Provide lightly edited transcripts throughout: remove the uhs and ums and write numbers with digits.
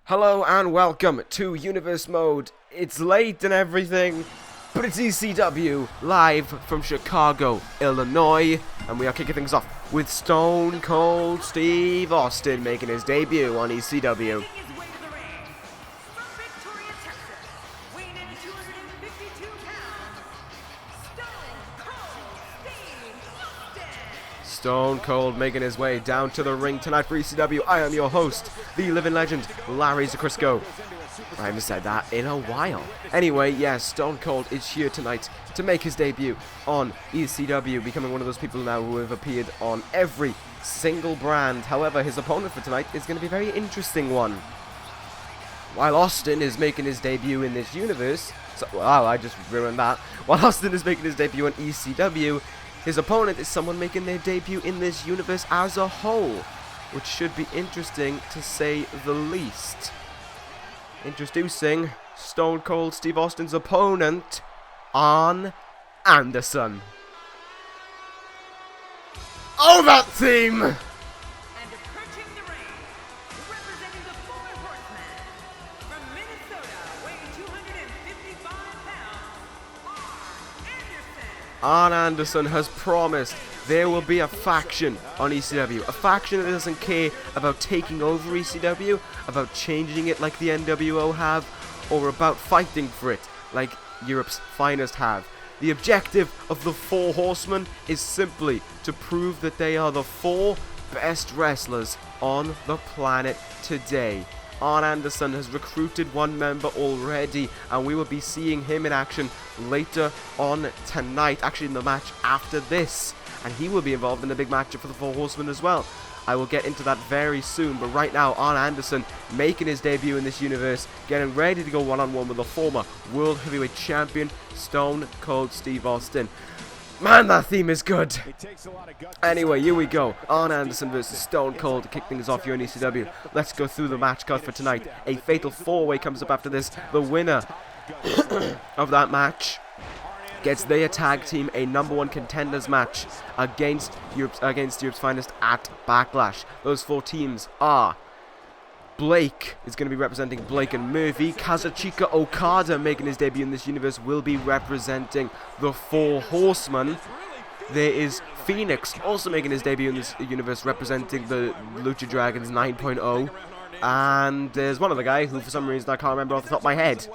Hello and welcome to Universe Mode. It's late and everything, but it's ECW live from Chicago, Illinois, and we are kicking things off with Stone Cold Steve Austin making his debut on ECW. Stone Cold making his way down to the ring tonight for ECW. I am your host, the living legend, Larry Zacrisco. I haven't said that in a while. Anyway, yes, Stone Cold is here tonight to make his debut on ECW, becoming one of those people now who have appeared on every single brand. However, his opponent for tonight is going to be a very interesting one. While Austin is making his debut in this universe, wow, I just ruined that. While Austin is making his debut on ECW, his opponent is someone making their debut in this universe as a whole, which should be interesting to say the least. Introducing Stone Cold Steve Austin's opponent, Arn Anderson. Oh, that theme! And approaching the ring, representing the Four Horsemen, from Minnesota, weighing 255 pounds, Arn Anderson has promised there will be a faction on ECW. A faction that doesn't care about taking over ECW, about changing it like the NWO have, or about fighting for it like Europe's finest have. The objective of the Four Horsemen is simply to prove that they are the four best wrestlers on the planet today. Arn Anderson has recruited one member already, and we will be seeing him in action later on tonight, actually in the match after this, and he will be involved in a big matchup for the Four Horsemen as well. I will get into that very soon, but right now Arn Anderson making his debut in this universe, getting ready to go one-on-one with the former World Heavyweight Champion Stone Cold Steve Austin. Man, that theme is good. Anyway, here we go. Arn Anderson versus Stone Cold to kick things off here in ECW. Let's go through the match card for tonight. A fatal four-way comes up after this. The winner of that match gets their tag team a #1 contenders match against Europe's finest at Backlash. Those four teams are: Blake is going to be representing Blake and Murphy. Kazuchika Okada, making his debut in this universe, will be representing the Four Horsemen. There is Fenix, also making his debut in this universe, representing the Lucha Dragons 9.0. And there's one other guy who, for some reason, I can't remember off the top of my head.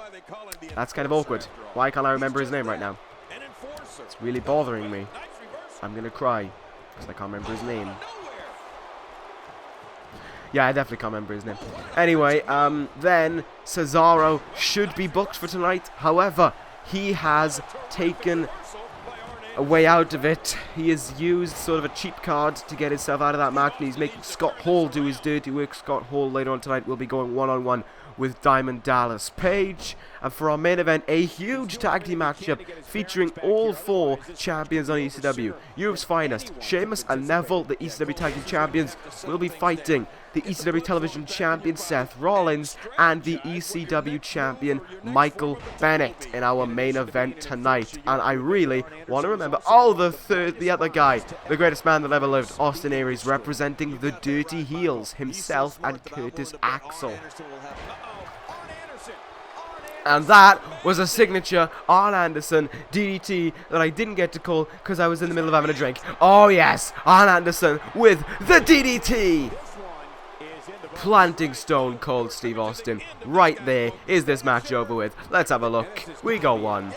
That's kind of awkward. Why can't I remember his name right now? It's really bothering me. I'm going to cry, because I can't remember his name. Yeah, I definitely can't remember his name. Anyway, then Cesaro should be booked for tonight. However, he has taken a way out of it. He has used sort of a cheap card to get himself out of that match, and he's making Scott Hall do his dirty work. Scott Hall later on tonight will be going one-on-one with Diamond Dallas Page. And for our main event, a huge tag team matchup featuring all four champions on ECW. Europe's finest, Sheamus and Neville, the ECW tag team champions, will be fighting the ECW television champion Seth Rollins and the ECW champion Michael Bennett in our main event tonight. And I really want to remember, the other guy, the greatest man that ever lived, Austin Aries, representing the Dirty Heels himself and Curtis Axel. And that was a signature Arn Anderson DDT that I didn't get to call because I was in the middle of having a drink. Oh yes, Arn Anderson with the DDT! Planting Stone Cold Steve Austin. Right there. Is this match over with? Let's have a look. We got one.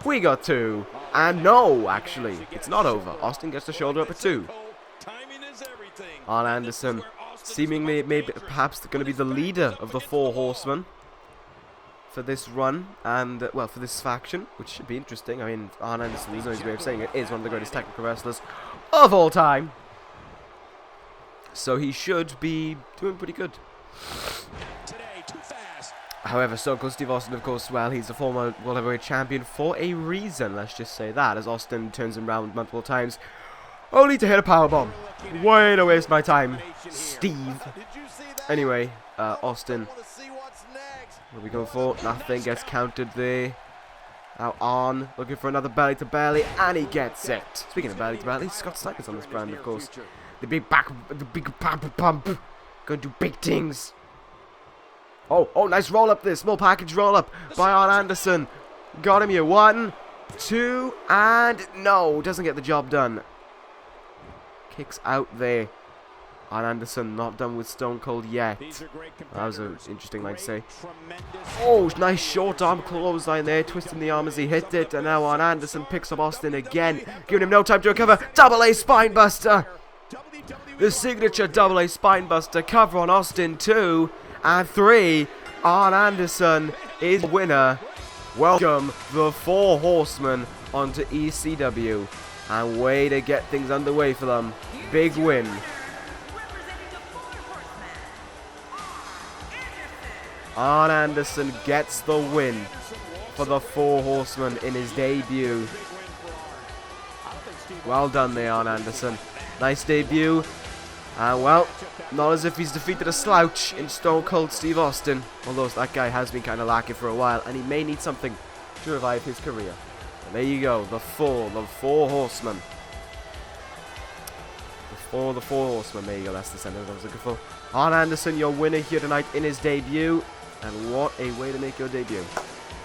We got two. And no, actually, it's not over. Austin gets the shoulder up at 2. Arn Anderson seemingly maybe perhaps going to be the leader of the Four Horsemen for this run, and well, for this faction, which should be interesting. I mean, Arn Anderson, there's no easy way of saying it, is one of the greatest technical wrestlers of all time, so he should be doing pretty good. However, Stone Cold Steve Austin, of course, well, he's a former World Heavyweight Champion for a reason, let's just say that, as Austin turns him around multiple times, only to hit a powerbomb. Way to waste my time, Steve. Anyway, Austin, what are we going for? Nothing, gets countered there. Now Arn looking for another belly to belly, and he gets it. Speaking of belly to belly, Scott Steiner's on this brand, of course. The big pump. Gonna do big things. Oh, nice roll up there. Small package roll up by Arn Anderson. Got him here. 1, 2, and no. Doesn't get the job done. Kicks out there. Arn Anderson not done with Stone Cold yet. That was an interesting line to say. Oh, nice short arm clothesline there. Twisting the arm as he hit it. And now Arn Anderson picks up Austin again. Giving him no time to recover. Double A spinebuster. The signature double A spinebuster. Cover on Austin 2 and 3. Arn Anderson is winner. Welcome the 4 Horsemen onto ECW. And way to get things underway for them. Big win. Arn Anderson gets the win for the 4 Horsemen in his debut. Well done there, Arn Anderson. Nice debut. And well, not as if he's defeated a slouch in Stone Cold Steve Austin. Although that guy has been kind of lacking for a while, and he may need something to revive his career. And there you go, the 4 Horsemen. The four Horsemen. There you go, that's the sentence I was looking for. Arn Anderson, your winner here tonight in his debut. And what a way to make your debut.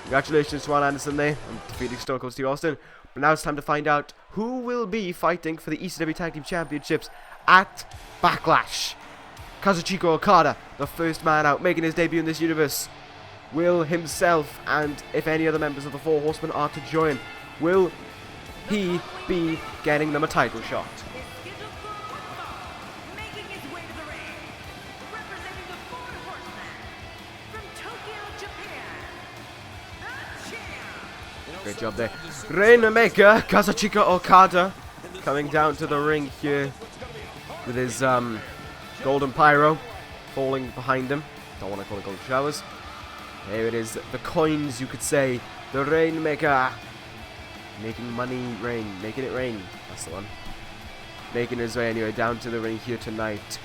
Congratulations to Arn Anderson there on defeating Stone Cold Steve Austin. But now it's time to find out who will be fighting for the ECW Tag Team Championships at Backlash. Kazuchika Okada, the first man out, making his debut in this universe. Will himself, and if any other members of the 4 Horsemen are to join, will he be getting them a title shot? Great job there. Rainmaker, Kazuchika Okada, coming down to the ring here with his golden pyro falling behind him. Don't want to call it golden showers. There it is, the coins, you could say. The Rainmaker. Making money rain. Making it rain. That's the one. Making his way anyway down to the ring here tonight.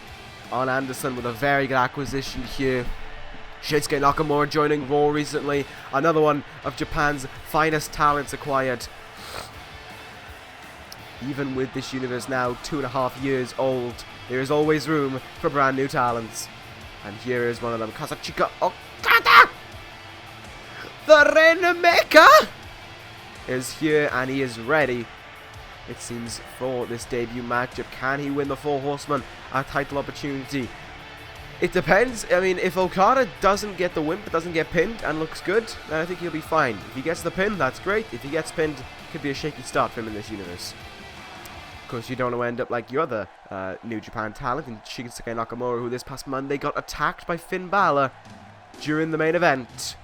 Arn Anderson with a very good acquisition here. Shinsuke Nakamura joining Raw recently. Another one of Japan's finest talents acquired. Even with this universe now 2.5 years old, there is always room for brand new talents. And here is one of them, Kazuchika Okada! The Rainmaker is here and he is ready, it seems, for this debut matchup. Can he win the 4 Horsemen a title opportunity? It depends. I mean, if Okada doesn't get the win but doesn't get pinned and looks good, then I think he'll be fine. If he gets the pin, that's great. If he gets pinned, it could be a shaky start for him in this universe. Of course, you don't want to end up like your other New Japan talent in Shinsuke Nakamura, who this past Monday got attacked by Finn Balor during the main event.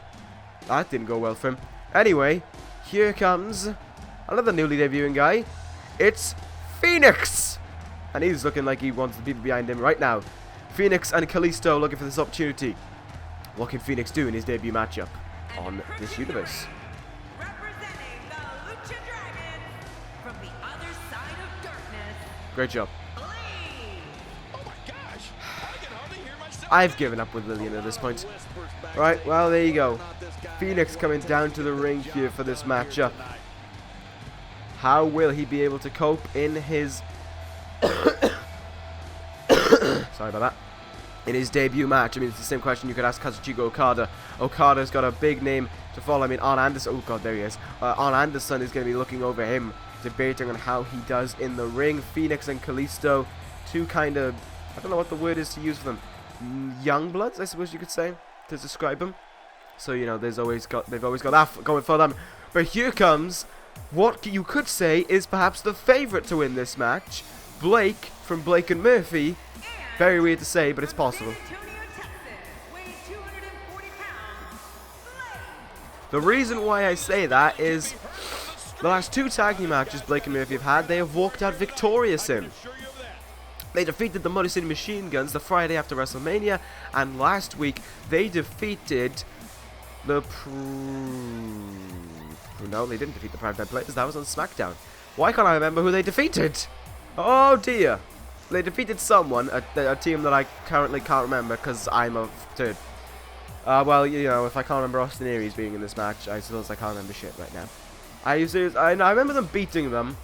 That didn't go well for him. Anyway, here comes another newly debuting guy. It's Fenix! And he's looking like he wants the people behind him right now. Fenix and Kalisto looking for this opportunity. What can Fenix do in his debut matchup on this universe? Representing the Lucha Dragon from the other side of darkness. Great job. Lee. Oh my gosh! I can hardly hear myself. I've given up with Lillian at this point. Right, well, there you go. Phoenix coming down to the ring here for this matchup. How will he be able to cope in his... Sorry about that. In his debut match? I mean, it's the same question you could ask Kazuchika Okada. Okada's got a big name to follow. I mean, Arn Anderson... Oh, God, there he is. Arn Anderson is going to be looking over him, debating on how he does in the ring. Phoenix and Kalisto, two kind of... I don't know what the word is to use for them. Young bloods, I suppose you could say, to describe them. So, you know, they've always got that going for them. But here comes what you could say is perhaps the favourite to win this match. Blake from Blake and Murphy. Very weird to say, but it's possible. The reason why I say that is the last 2 tag team matches Blake and Murphy have had, they have walked out victorious in. They defeated the Motor City Machine Guns the Friday after WrestleMania, and last week they defeated the No, they didn't defeat the Private Players. That was on SmackDown. Why can't I remember who they defeated? Oh dear. They defeated someone, a team that I currently can't remember because I'm a turd. Well, you know, if I can't remember Austin Aries being in this match, I suppose I can't remember shit right now. I remember them beating them.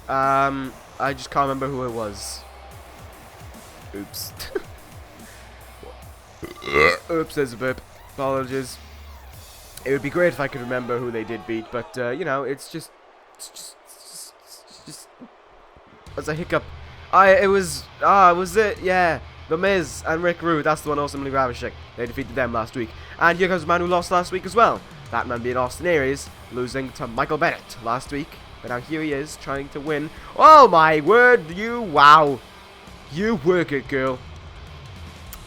I just can't remember who it was. Oops. Oops, there's a burp. Apologies. It would be great if I could remember who they did beat, but, you know, it's just as a hiccup. Was it? Yeah. The Miz and Rick Rude, that's the one ultimately ravishing. They defeated them last week. And here comes the man who lost last week as well. That man being Austin Aries, losing to Michael Bennett last week. But now here he is, trying to win. Oh my word, wow. You work it, girl.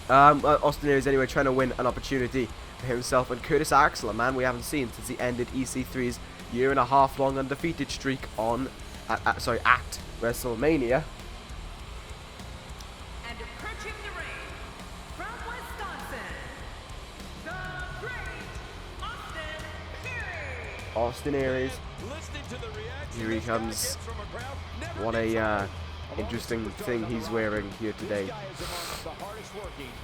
Austin Aries anyway, trying to win an opportunity for himself and Curtis Axel, a man we haven't seen since he ended EC3's year-and-a-half-long undefeated streak at WrestleMania. And approaching the ring from Wisconsin, the great Austin Aries. Austin Aries. Here he comes. What a interesting thing he's wearing here today.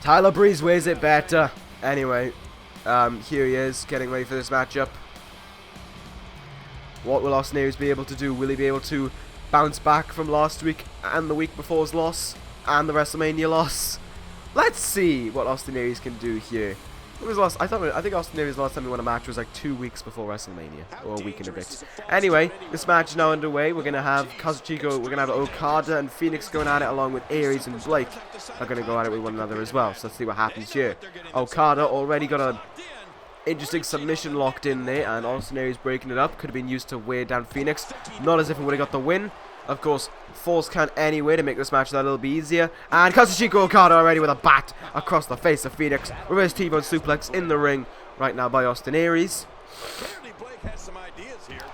Tyler Breeze wears it better. Anyway, here he is, getting ready for this matchup. What will Austin Aries be able to do? Will he be able to bounce back from last week and the week before's loss and the WrestleMania loss? Let's see what Austin Aries can do here. It was last. I think Austin Aries last time he won a match was like 2 weeks before WrestleMania, or a week and a bit. Anyway, this match is now underway. We're gonna have Kazuchika, we're gonna have Okada and Fenix going at it, along with Aries and Blake are gonna go at it with one another as well. So let's see what happens here. Okada already got a interesting submission locked in there, and Austin Aries breaking it up. Could have been used to wear down Fenix. Not as if it would have got the win. Of course, falls count anyway to make this match that little bit easier. And Kazuchika Okada already with a bat across the face of Fenix. Reverse T-bone suplex in the ring right now by Austin Aries.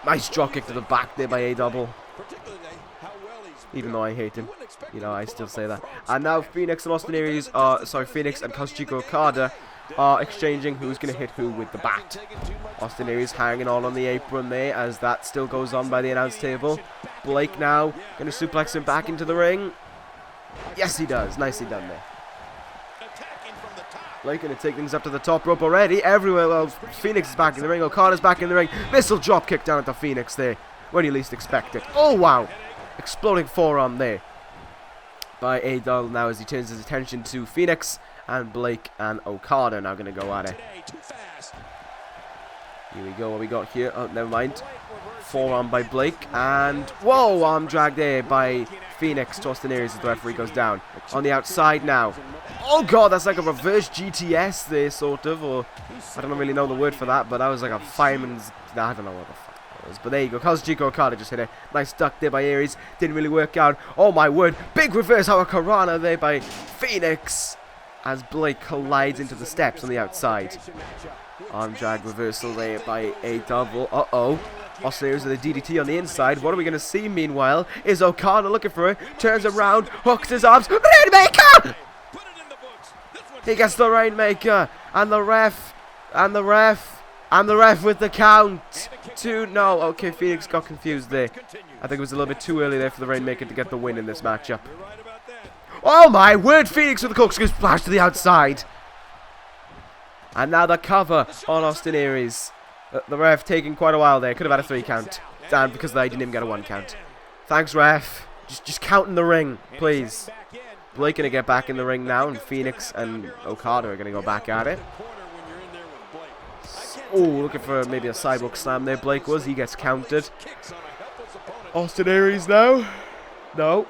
Nice drop kick to the back there by A-Double. Even though I hate him, you know, I still say that. And now Fenix and Fenix and Kazuchika Okada are exchanging who's going to hit who with the bat. Austin Aries hanging on the apron there as that still goes on by the announce table. Blake now going to suplex him back into the ring. Yes, he does. Nicely done there. Blake going to take things up to the top rope already. Everywhere. Well, Fenix is back in the ring. Okada's back in the ring. Missile drop kick down to Fenix there when you least expect it. Oh, wow. Exploding forearm there by A-Double now as he turns his attention to Fenix. And Blake and Okada are now going to go at it. Here we go. What we got here? Oh, never mind. Forearm by Blake. And, whoa, arm drag there by Fenix to Austin Aries as the referee goes down. On the outside now. Oh, God, that's like a reverse GTS there, sort of. Or, I don't really know the word for that, but that was like a fireman's... Nah, I don't know what the fuck that was. But there you go. Kazuchika Okada just hit a nice duck there by Aries. Didn't really work out. Oh, my word. Big reverse Hurricanrana there by Fenix, as Blake collides into the steps on the outside. Arm drag reversal there by A-Double. Uh-oh. Austin Aries with a DDT on the inside. What are we going to see, meanwhile? Is Okada looking for it. Turns around. Hooks his arms. Rainmaker! He gets the Rainmaker. And the ref. And the ref. And the ref with the count. No. Okay, Fenix got confused there. I think it was a little bit too early there for the Rainmaker to get the win in this matchup. Oh my word, Fenix with the corkscrew splash to the outside. And now the cover on Austin Aries. The ref taking quite a while there. Could have had a 3 count. Damn, because they didn't even get a 1 count. Thanks, ref. Just count in the ring, please. Blake going to get back in the ring now, and Fenix and Okada are going to go back at it. Oh, looking for maybe a sidewalk slam there. Blake was. He gets counted. Austin Aries now. No.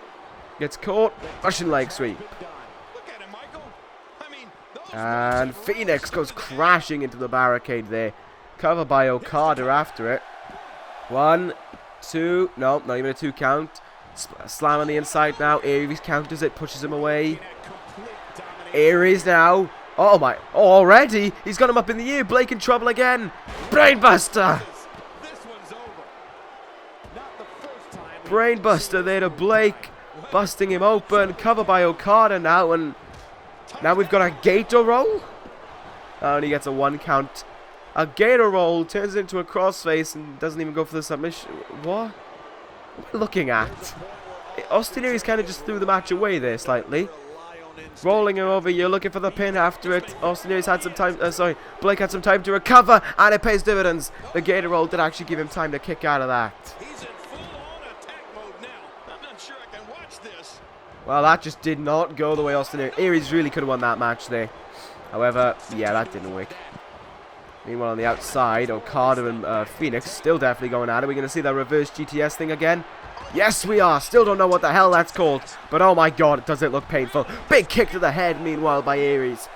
Gets caught. Russian leg sweep. And Fenix goes crashing into the barricade there. Cover by Okada after it. 1, 2. No, not even a 2 count. Slam on the inside now. Aries counters it. Pushes him away. Aries now. Oh my. Oh, already? He's got him up in the air. Blake in trouble again. Brainbuster. Brainbuster there to Blake. Busting him open. Cover by Okada now. And now we've got a Gator roll. Oh, and he gets a 1 count. A Gator roll turns it into a crossface and doesn't even go for the submission. What? What am I looking at? Austin Aries kind of just threw the match away there slightly. Rolling him over, you're looking for the pin after it. Austin Aries had some time, Blake had some time to recover, and it pays dividends. The Gator roll did actually give him time to kick out of that. He's in full-on attack mode now. I'm not sure I can watch this. Well, that just did not go the way Austin Aries really could have won that match there. However, yeah, that didn't work. Meanwhile, on the outside, Okada and Fenix still definitely going at it. We're going to see that reverse GTS thing again. Yes, we are. Still don't know what the hell that's called. But oh my god, does it look painful. Big kick to the head, meanwhile, by Aries.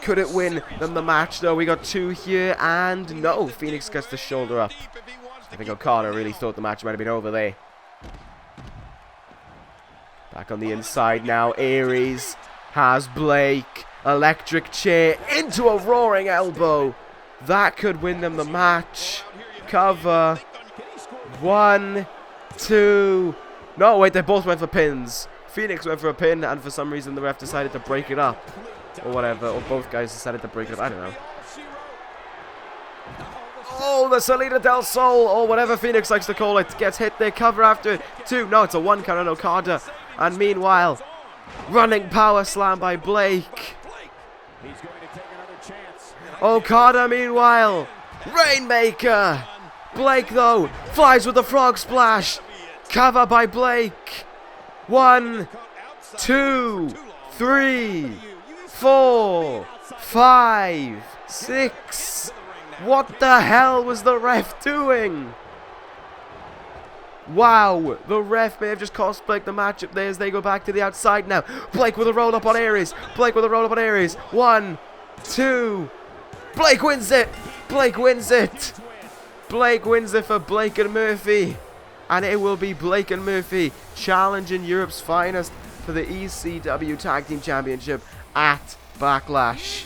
Could it win them the match, though? We got 2 here, and no. Fenix gets the shoulder up. I think Okada really thought the match might have been over there. Back on the inside now. Aries has Blake. Electric chair into a roaring elbow. That could win them the match. Cover. 1, 2. No, wait, they both went for pins. Fenix went for a pin, and for some reason the ref decided to break it up. Or whatever. Or both guys decided to break it up. I don't know. Oh, the Salida del Sol, or whatever Fenix likes to call it, gets hit there. Cover after 2. No, it's a 1 count on Okada. And meanwhile, running power slam by Blake. Okada, meanwhile, Rainmaker. Blake, though, flies with the frog splash. Cover by Blake. 1, 2, 3, 4, 5, 6. What the hell was the ref doing? Wow, the ref may have just cost Blake the matchup there as they go back to the outside now. Blake with a roll up on Aries. Blake with a roll up on Aries. 1, 2. Blake wins it. Blake wins it. Blake wins it for Blake and Murphy. And it will be Blake and Murphy challenging Europe's finest for the ECW Tag Team Championship at Backlash.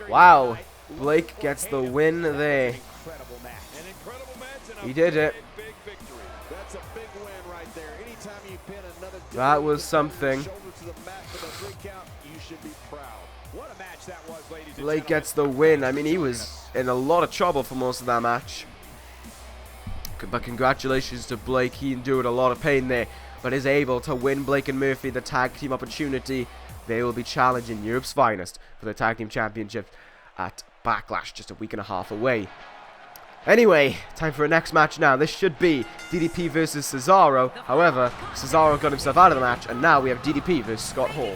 Wow, Blake gets the win there. He did it. That was something. Blake gets the win. I mean, he was in a lot of trouble for most of that match. But congratulations to Blake. He endured a lot of pain there, but is able to win Blake and Murphy the tag team opportunity. They will be challenging Europe's finest for the tag team championship at Backlash, just a week and a half away. Anyway, time for a next match now. This should be DDP versus Cesaro. However, Cesaro got himself out of the match, and now we have DDP versus Scott Hall.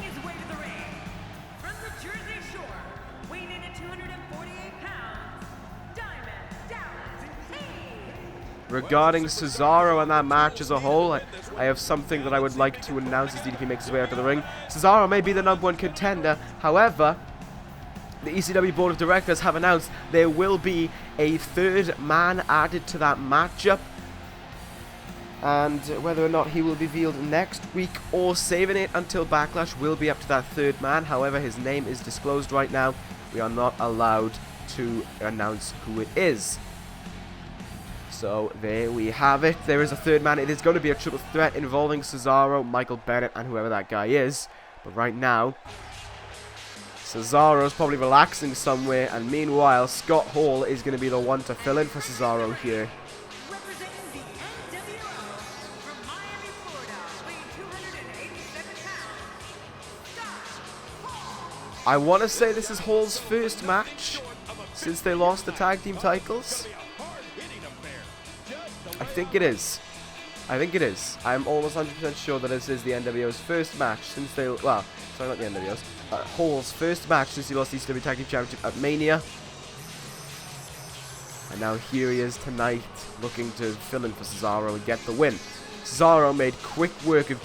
Regarding Cesaro and that match as a whole, I have something that I would like to announce as DDP makes his way out of the ring. Cesaro may be the #1 contender. However, the ECW Board of Directors have announced there will be a 3rd man added to that matchup. And whether or not he will be revealed next week or saving it until Backlash will be up to that 3rd man. However, his name is disclosed right now. We are not allowed to announce who it is. So there we have it. There is a 3rd man. It is going to be a triple threat involving Cesaro, Michael Bennett, and whoever that guy is. But right now, Cesaro's probably relaxing somewhere, and meanwhile, Scott Hall is going to be the one to fill in for Cesaro here. I want to say this is Hall's first match since they lost the tag team titles. I think it is. I'm almost 100% sure that this is the NWO's first match since they... Well, sorry, not the NWO's. Hall's first match since he lost the ECW Tag Team Championship at Mania. And now here he is tonight, looking to fill in for Cesaro and get the win. Cesaro made quick work of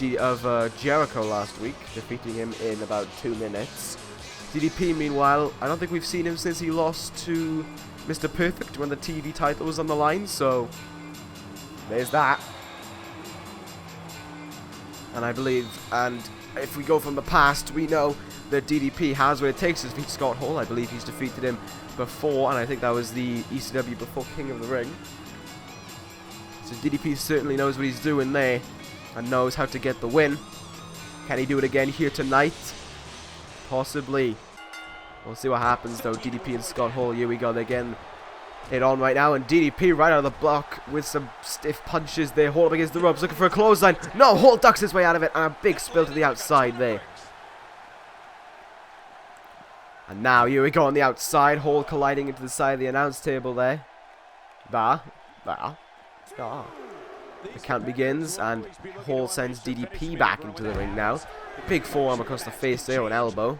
Jericho last week, defeating him in about 2 minutes. DDP, meanwhile, I don't think we've seen him since he lost to Mr. Perfect when the TV title was on the line, so... There's that. And I believe, and if we go from the past, we know that DDP has what it takes to defeat Scott Hall. I believe he's defeated him before, and I think that was the ECW before King of the Ring. So DDP certainly knows what he's doing there, and knows how to get the win. Can he do it again here tonight? Possibly. We'll see what happens though. DDP and Scott Hall, here we go. They're getting it on right now, and DDP right out of the block with some stiff punches there. Hall up against the ropes, looking for a clothesline. No, Hall ducks his way out of it, and a big spill to the outside there. And now here we go on the outside. Hall colliding into the side of the announce table there. The count begins, and Hall sends DDP back into the ring now. Big forearm across the face there, or an elbow.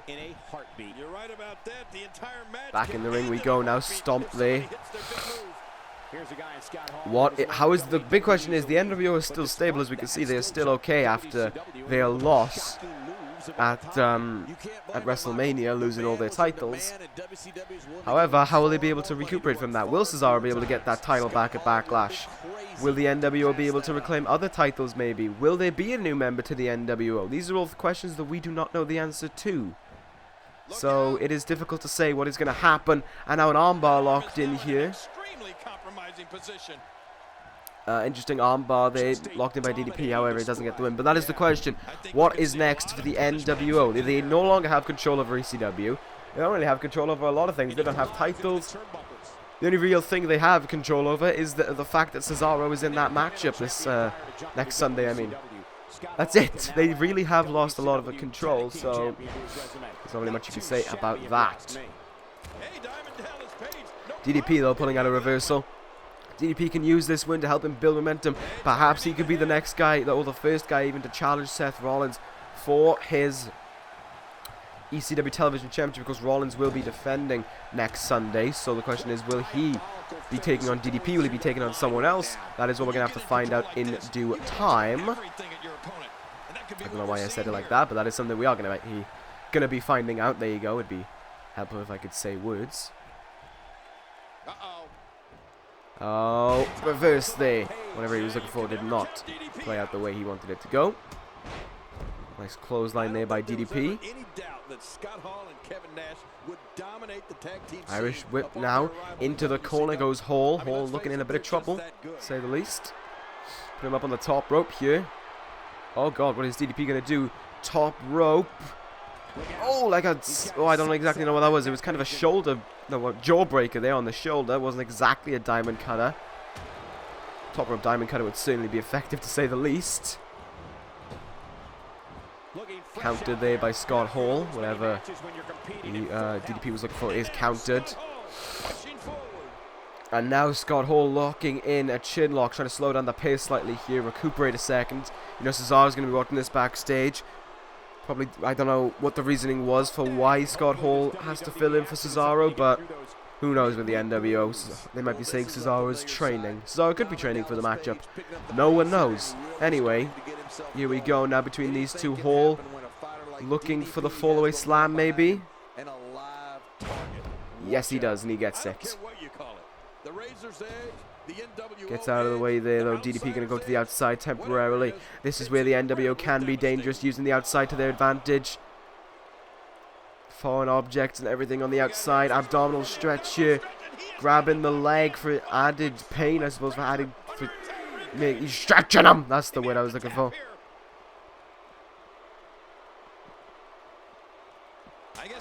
right about that. The entire match Back in the ring we go now. Stomp there. Here's a guy in Scott Hall. How is the big question is the NWO is still stable, as we can see. They're still okay after their loss at WrestleMania, losing all their titles. However, how will they be able to recuperate from that? Will Cesaro be able to get that title back at Backlash? Will the NWO be able to reclaim other titles maybe? Will there be a new member to the NWO? These are all the questions that we do not know the answer to. So it is difficult to say what is going to happen. And now an armbar locked in here. Interesting armbar there, locked in by DDP, however it doesn't get the win. But that is the question. What is next for the NWO? They no longer have control over ECW. They don't really have control over a lot of things. They don't have titles. The only real thing they have control over is the fact that Cesaro is in that matchup this next Sunday, I mean. That's it. They really have lost a lot of the control, so there's not really much you can say about that. DDP, though, pulling out a reversal. DDP can use this win to help him build momentum. Perhaps he could be the next guy, or the first guy even, to challenge Seth Rollins for his ECW Television Championship, because Rollins will be defending next Sunday. So the question is, will he be taking on DDP? Will he be taking on someone else? That is what we're going to have to find out in due time. I don't know why I said it like that, but that is something we are going to be finding out. There you go. It'd be helpful if I could say words. Oh, reverse there. Whatever he was looking for did not play out the way he wanted it to go. Nice clothesline there by DDP. Irish whip now. Into the corner goes Hall. Hall looking in a bit of trouble, to say the least. Put him up on the top rope here. Oh god, what is DDP going to do? Top rope. Oh, I don't exactly know what that was. It was kind of a shoulder, no, a jawbreaker there on the shoulder. It wasn't exactly a diamond cutter. Top rope diamond cutter would certainly be effective, to say the least. Countered there by Scott Hall. Whatever DDP was looking for is countered. And now Scott Hall locking in a chin lock, trying to slow down the pace slightly here, recuperate a second. You know, Cesaro's going to be watching this backstage. Probably, I don't know what the reasoning was for why Scott Hall has to fill in for Cesaro, but who knows with the NWO. They might be saying Cesaro is training. Cesaro could be training for the matchup. No one knows. Anyway, here we go now between these two. Hall looking for the fallaway slam, maybe? Yes, he does, and he gets it. Gets out of the way there, though. DDP going to go to the outside temporarily. This is where the NWO can be dangerous, using the outside to their advantage. Foreign objects and everything on the outside. Abdominal stretch here. Grabbing the leg for added pain, I suppose, he's stretching him. That's the word I was looking for.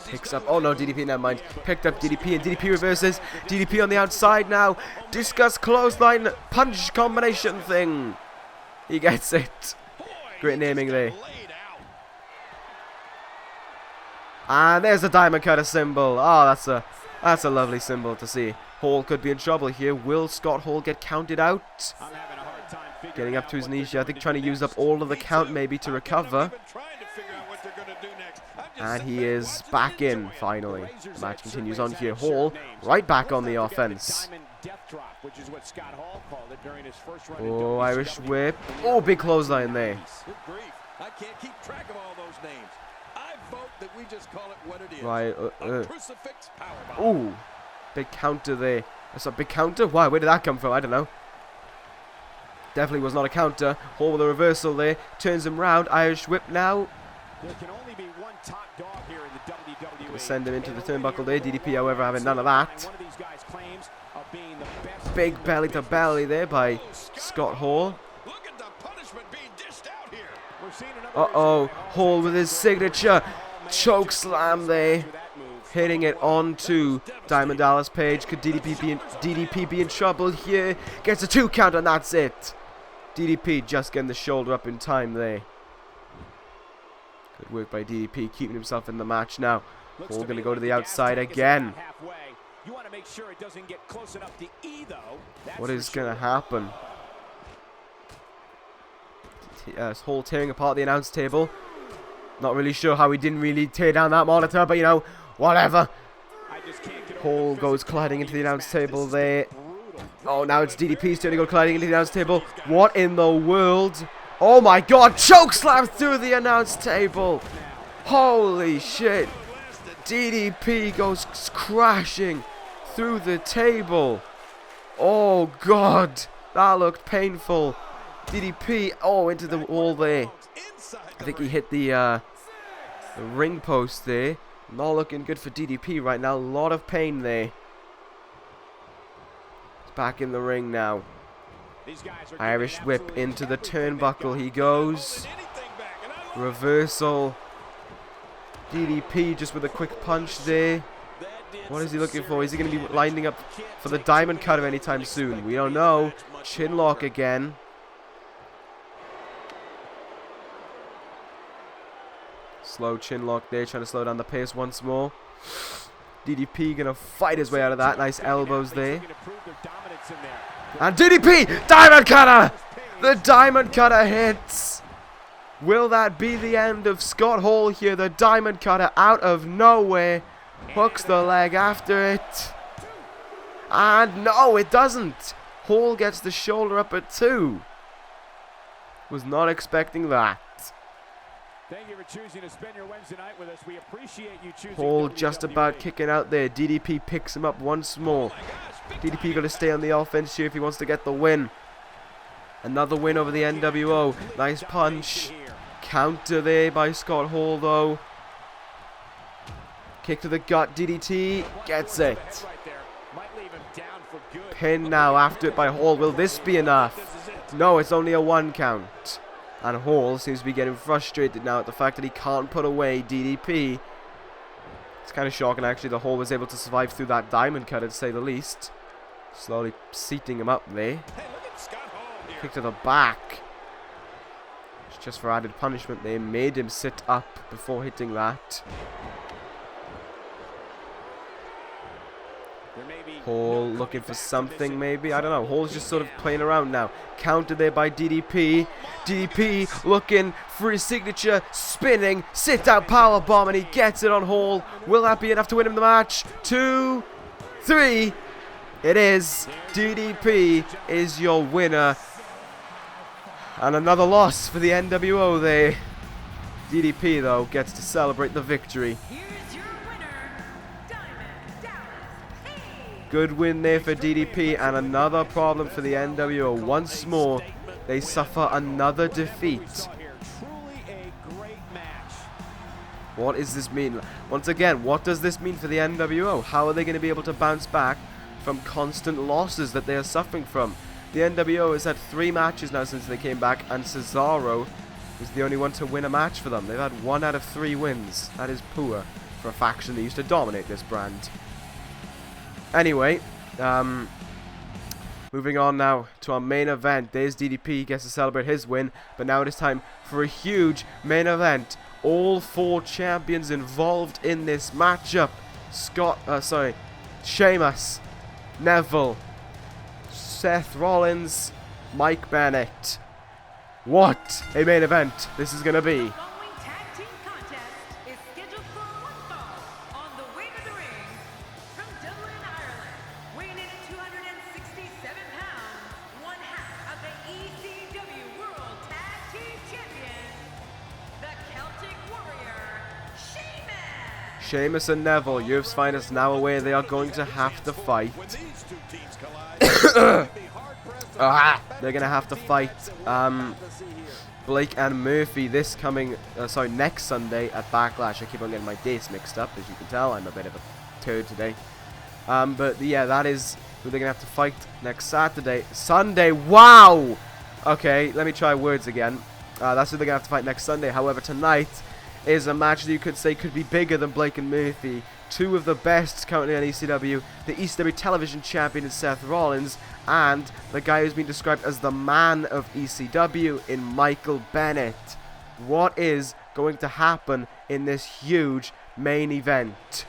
Picks up, oh no, DDP, never mind. Picked up DDP, and DDP reverses. DDP on the outside now. Discus clothesline punch combination thing. He gets it. Great naming there. And there's the diamond cutter symbol. Oh, that's a lovely symbol to see. Hall could be in trouble here. Will Scott Hall get counted out? Getting up to his knees here. I think trying to use up all of the count maybe to recover. And he is back in, finally. The match continues on here. Hall right back on the offense. Oh, Irish whip. Oh, big clothesline there. I can't keep track of all those names. I vote that we just call it what it is. Right. Crucifix powerbomb. Oh, big counter there. That's a big counter? Why? Where did that come from? I don't know. Definitely was not a counter. Hall with a reversal there. Turns him round. Irish whip now. There can only be one top dog here in the WWE. Gonna send him into the turnbuckle there. DDP, however, having none of that. Big belly to belly there by Scott Hall. Look at the punishment being dished out here. Uh-oh. Hall with his signature choke slam there. Hitting it onto Diamond Dallas Page. Could DDP be in trouble here? Gets a 2 count, and that's it. DDP just getting the shoulder up in time there. Good work by DDP, keeping himself in the match now. Hall going to go to the outside again. What is going to happen? Hall tearing apart the announce table. Not really sure how he didn't really tear down that monitor, but you know, Whatever. I just can't get over Hall the goes physicality colliding into the of this announce match. table This is there. brutal. Oh, now it's DDP's turn to go colliding into the announce table. What in the world? Oh my god, choke slam through the announce table. Holy shit. DDP goes crashing through the table. Oh god, that looked painful. DDP, oh, into the wall there. I think he hit the ring post there. Not looking good for DDP right now. A lot of pain there. He's back in the ring now. These guys are Irish giving whip absolutely into the everything they've turnbuckle. got. He goes. Reversal. DDP just with a quick punch there. What is he looking for? Is he going to be lining up for the diamond cutter anytime soon? We don't know. Chin lock again. Slow chin lock there, trying to slow down the pace once more. DDP gonna fight his way out of that. Nice elbows there. And DDP! Diamond cutter! The diamond cutter hits! Will that be the end of Scott Hall here? The diamond cutter out of nowhere. Hooks the leg after it. And no, it doesn't. Hall gets the shoulder up at 2. Was not expecting that. Thank you for choosing to spend your Wednesday night with us. We appreciate you choosing Hall WWE. just about kicking out there. DDP picks him up once more. DDP got to stay on the offense here if he wants to get the win. Another win over the NWO. Nice punch. Counter there by Scott Hall though. Kick to the gut. DDT gets it. Pin now after it by Hall. Will this be enough? No, it's only a 1 count. And Hall seems to be getting frustrated now at the fact that he can't put away DDP. It's kind of shocking actually that Hall was able to survive through that diamond cutter to say the least. Slowly seating him up there. Kick to the back. It's just for added punishment. They made him sit up before hitting that. Hall looking for something maybe. I don't know. Hall's just sort of playing around now. Counter there by DDP. DDP looking for his signature. Spinning. Sit down powerbomb and he gets it on Hall. Will that be enough to win him the match? 2, 3. It is. DDP is your winner. And another loss for the NWO there. DDP though gets to celebrate the victory. Here's your winner, Diamond Dallas Page. Good win there for DDP and another problem for the NWO. Once more, they suffer another defeat. What does this mean? Once again, what does this mean for the NWO? How are they going to be able to bounce back from constant losses that they are suffering from? The NWO has had 3 matches now since they came back, and Cesaro was the only one to win a match for them. They've had 1 out of 3 wins. That is poor for a faction that used to dominate this brand. Anyway, moving on now to our main event. There's DDP, he gets to celebrate his win, but now it is time for a huge main event. All 4 champions involved in this matchup. Sheamus, Neville, Seth Rollins, Mike Bennett. What a main event this is going to be. The following tag team contest is scheduled for one fall on the way to the ring from Dublin, Ireland, weighing in at 267 pounds, 1/2 of the ECW World Tag Team Champions, the Celtic Warrior, Sheamus. Sheamus and Neville, Europe's finest, now aware they are going to have to fight. They're going to have to fight Blake and Murphy this coming, next Sunday at Backlash. I keep on getting my dates mixed up, as you can tell. I'm a bit of a turd today. But yeah, that is who they're going to have to fight next Sunday. Wow! Okay, let me try words again. That's who they're going to have to fight next Sunday. However, tonight is a match that you could say could be bigger than Blake and Murphy. 2 of the best currently on ECW, the ECW television champion in Seth Rollins, and the guy who's been described as the man of ECW in Michael Bennett. What is going to happen in this huge main event?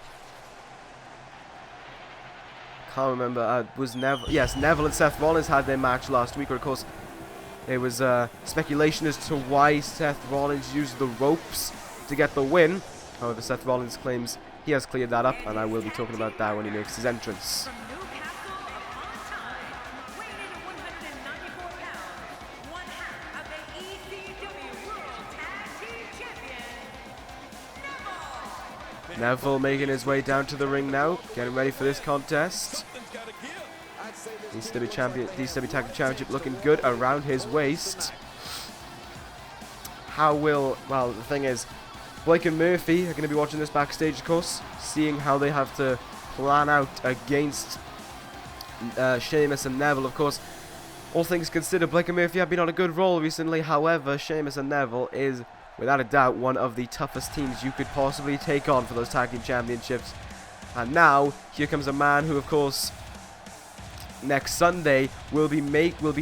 Can't remember. Was Neville? Yes, Neville and Seth Rollins had their match last week. Or of course, there was speculation as to why Seth Rollins used the ropes to get the win. However, Seth Rollins claims he has cleared that up, and I will be talking about that when he makes his entrance. From Newcastle upon Tyne, weighing in at 194 pounds, one half of the ECW World Tag Team Champions, Neville. Neville making his way down to the ring now, getting ready for this contest. Something's got to give. I'd say this ECW Tag Team Championship looking good around his waist. Well, the thing is, Blake and Murphy are going to be watching this backstage, of course, seeing how they have to plan out against Sheamus and Neville. Of course, all things considered, Blake and Murphy have been on a good roll recently. However, Sheamus and Neville is, without a doubt, one of the toughest teams you could possibly take on for those tag team championships. And now, here comes a man who, of course, next Sunday will be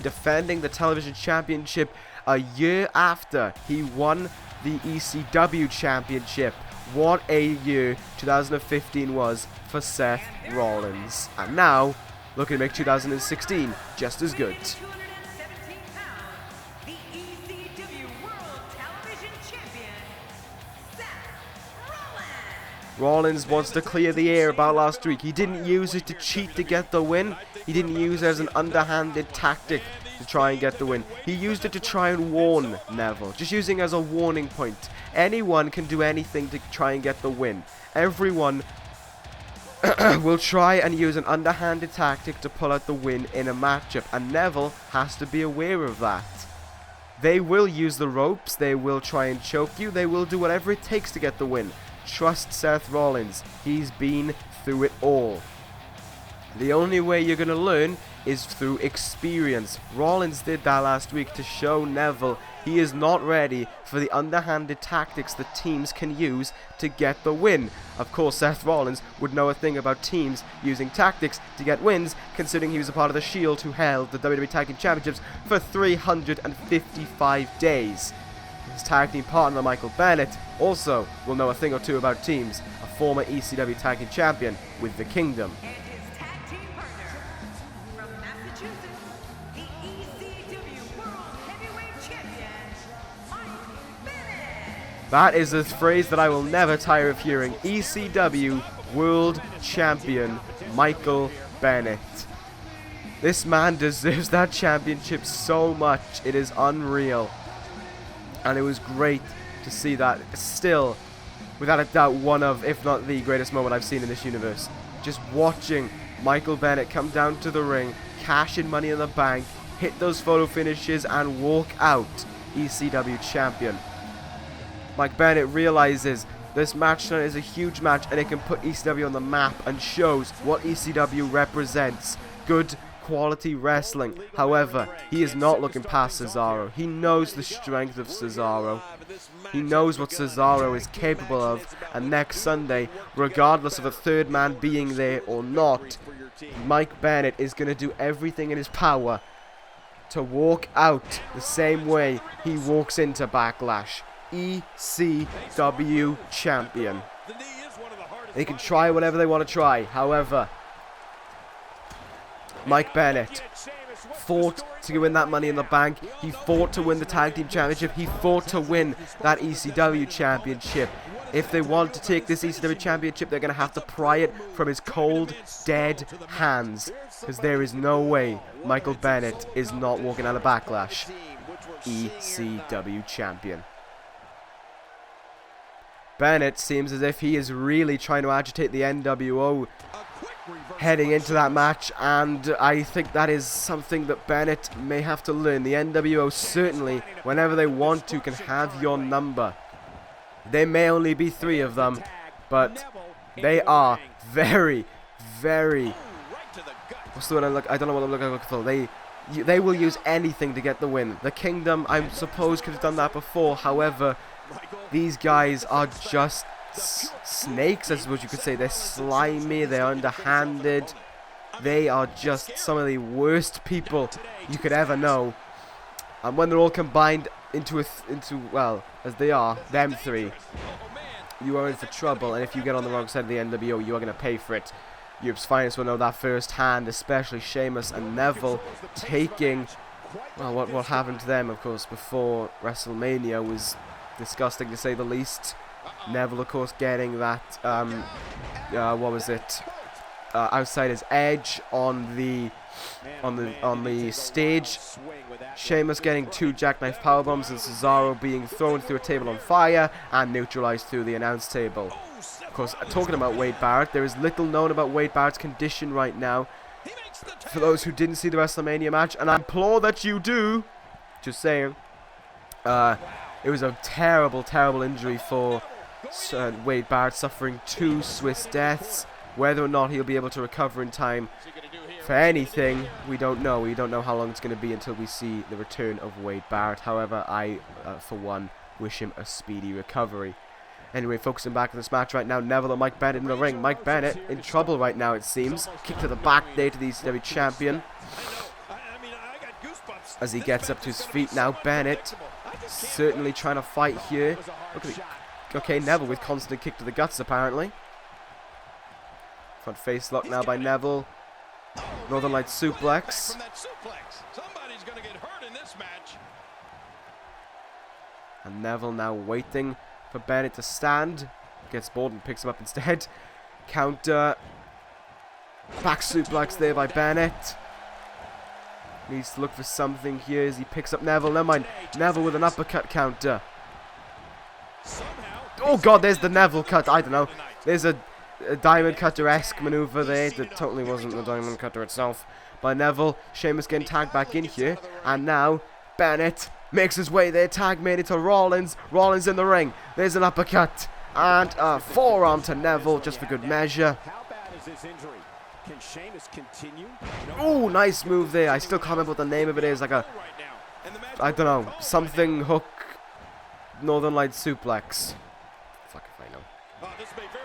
defending the television championship a year after he won the ECW championship. What a year 2015 was for Seth Rollins. And now, looking to make 2016 just as good. 217 pounds, the ECW World Television Champion, Seth Rollins. Rollins wants to clear the air about last week. He didn't use it to cheat to get the win. He didn't use it as an underhanded tactic to try and get the win. He used it to try and warn Neville, just using it as a warning point. Anyone can do anything to try and get the win. Everyone will try and use an underhanded tactic to pull out the win in a matchup, and Neville has to be aware of that. They will use the ropes, they will try and choke you, they will do whatever it takes to get the win. Trust Seth Rollins, he's been through it all. The only way you're going to learn is through experience. Rollins did that last week to show Neville he is not ready for the underhanded tactics that teams can use to get the win. Of course, Seth Rollins would know a thing about teams using tactics to get wins, considering he was a part of the Shield who held the WWE Tag Team Championships for 355 days. His tag team partner Michael Bennett also will know a thing or two about teams, a former ECW Tag Team Champion with the Kingdom. And his tag team partner from Massachusetts, the ECW World Heavyweight Champion, Mike Bennett. That is a phrase that I will never tire of hearing. ECW World Champion Michael Bennett. This man deserves that championship so much. It is unreal. And it was great to see that. Still, without a doubt, one of, if not the greatest moment I've seen in this universe. Just watching Michael Bennett come down to the ring, cash in Money in the Bank, hit those photo finishes, and walk out ECW champion. Mike Bennett realizes this match tonight is a huge match, and it can put ECW on the map and shows what ECW represents. Good quality wrestling. However, he is not looking past Cesaro. He knows the strength of Cesaro. He knows what Cesaro is capable of, and next Sunday, regardless of a third man being there or not, Mike Bennett is going to do everything in his power to walk out the same way he walks into Backlash. ECW champion. They can try whatever they want to try. However, Mike Bennett fought to win that Money in the Bank. He fought to win the Tag Team Championship. He fought to win that ECW Championship. If they want to take this ECW Championship, they're going to have to pry it from his cold, dead hands. Because there is no way Michael Bennett is not walking out of Backlash ECW Champion. Bennett seems as if he is really trying to agitate the NWO heading into that match, and I think that is something that Bennett may have to learn. The NWO certainly, whenever they want to, can have your number. There may only be 3 of them, but they are very, very... What's the word I don't know what I'm looking for. They will use anything to get the win. The Kingdom, I suppose, could have done that before. However, these guys are just snakes, I suppose you could say. They're slimy, they're underhanded, they are just some of the worst people you could ever know. And when they're all combined into well, as they are, them 3, you are in for trouble. And if you get on the wrong side of the NWO, you are going to pay for it. Europe's finest will know that firsthand, especially Sheamus and Neville taking, well, what happened to them, of course, before WrestleMania was disgusting to say the least. Neville, of course, getting that, what was it? Outsider's edge on the stage. Sheamus getting 2 jackknife powerbombs and Cesaro being thrown through a table on fire and neutralized through the announce table. Of course, talking about Wade Barrett, there is little known about Wade Barrett's condition right now. For those who didn't see the WrestleMania match, and I implore that you do, just saying, it was a terrible, terrible injury for Wade Barrett, suffering 2 Swiss deaths. Whether or not he'll be able to recover in time for anything, we don't know. We don't know how long it's going to be until we see the return of Wade Barrett. However, I, for one, wish him a speedy recovery. Anyway, focusing back on this match right now, Neville and Mike Bennett in the ring. Mike Bennett in trouble right now, it seems. Kick to the back there to the ECW champion. As he gets up to his feet now, Bennett certainly trying to fight here. Look at the, okay, Neville with constant kick to the guts apparently. Front face lock now by Neville. Northern Light suplex. And Neville now waiting for Bennett to stand. Gets bored and picks him up instead. Counter. Back suplex there by Bennett. Needs to look for something here as he picks up Neville. Never mind. Neville with an uppercut counter. Oh god, there's the Neville cut. I don't know. There's a Diamond Cutter-esque maneuver there that totally wasn't the Diamond Cutter itself by Neville. Sheamus getting tagged back in here. And now Bennett makes his way there. Tag made it to Rollins. Rollins in the ring. There's an uppercut. And a forearm to Neville just for good measure. How bad is this injury? Can Sheamus continue? Ooh, nice move there. I still can't remember what the name of it is. Like a, I don't know, something hook, Northern Light suplex. Fuck if I know.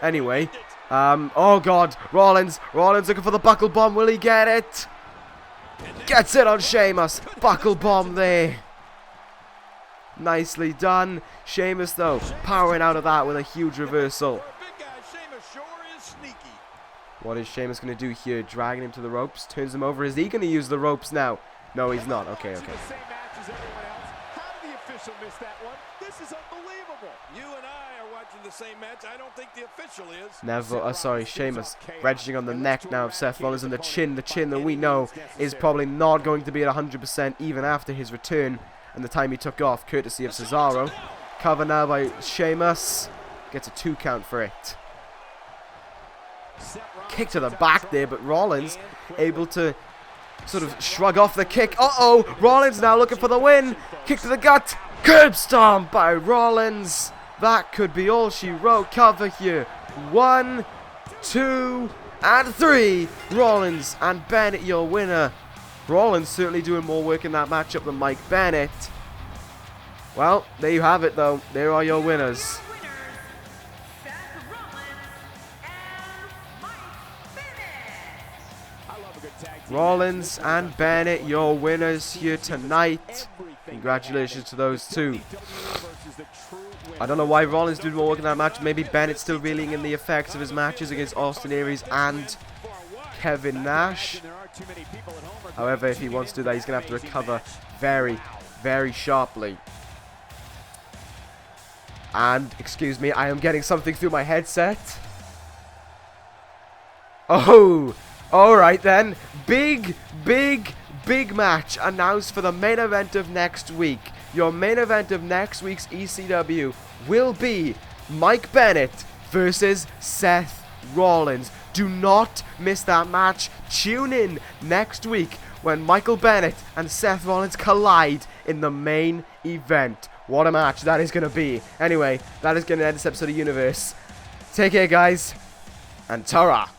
Anyway, oh god, Rollins looking for the buckle bomb. Will he get it? Gets it on Sheamus. Buckle bomb there. Nicely done. Sheamus though, powering out of that with a huge reversal. What is Sheamus going to do here? Dragging him to the ropes. Turns him over. Is he going to use the ropes now? No, he's not. Okay, okay. Neville, sorry, Sheamus wedging on the neck now of Seth Rollins and the chin that we know is probably not going to be at 100% even after his return and the time he took off, courtesy of Cesaro. Cover now by Sheamus. Gets a 2 count for it. Kick to the back there, but Rollins able to sort of shrug off the kick. Uh-oh, Rollins now looking for the win. Kick to the gut. Curb stomp by Rollins. That could be all she wrote. Cover here. 1, 2, and 3. Rollins and Bennett your winner. Rollins certainly doing more work in that matchup than Mike Bennett. Well, there you have it though. There are your winners. Rollins and Bennett, your winners here tonight. Congratulations to those two. I don't know why Rollins did more work in that match. Maybe Bennett's still reeling in the effects of his matches against Austin Aries and Kevin Nash. However, if he wants to do that, he's going to have to recover very, very sharply. And, excuse me, I am getting something through my headset. Oh! Alright then, big match announced for the main event of next week. Your main event of next week's ECW will be Mike Bennett versus Seth Rollins. Do not miss that match. Tune in next week when Michael Bennett and Seth Rollins collide in the main event. What a match that is going to be. Anyway, that is going to end this episode of Universe. Take care, guys, and ta-ra.